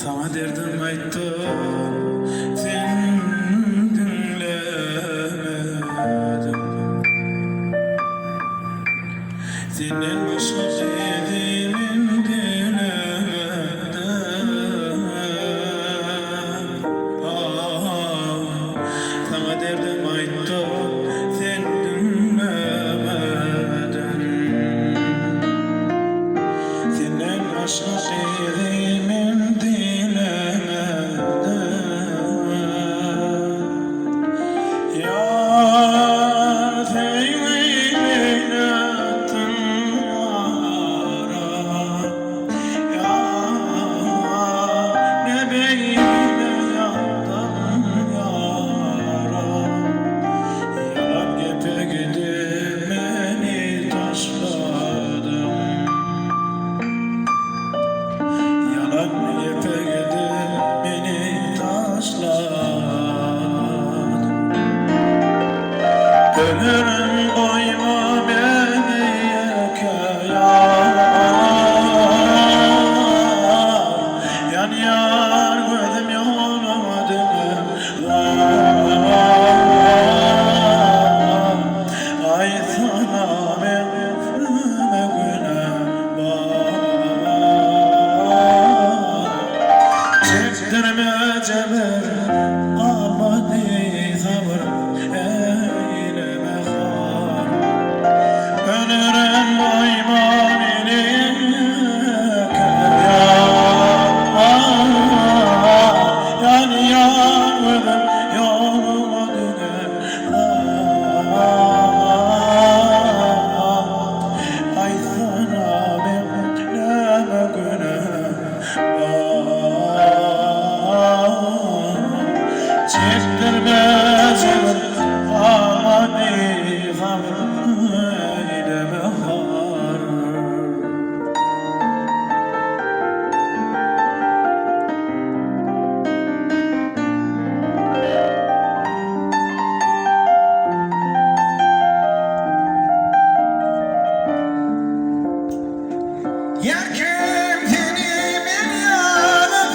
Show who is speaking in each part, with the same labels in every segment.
Speaker 1: Sana derdim aytdım, sen dinlemedin. Senden başka sevdiğim dilemedin. Sana derdim aytdım, sen dinlemedin. Senden başka sevdiğim ölürüm koyma beni yakaya. Yan yar gözüm yoluma dönüm. Ay sana ömrüme günem var. Çektirme ceber almadı sabır. Ölürüm koyma beni yakaya. Yan yan ölüm yoluma döner. Ay sana bekleme günem var. Çektirme cebir amani zavrım eyleme har. Yerken tenimin yanındayım.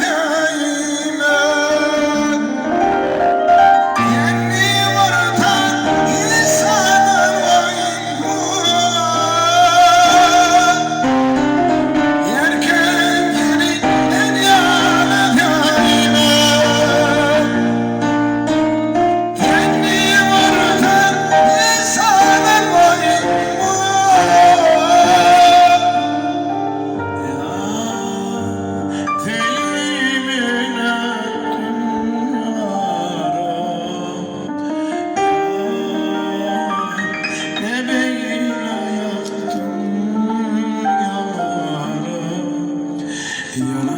Speaker 1: Yenni vartan insanın oyun. Yerken tenimin yanındayım. Yenni vartan insanın oyun. Yalan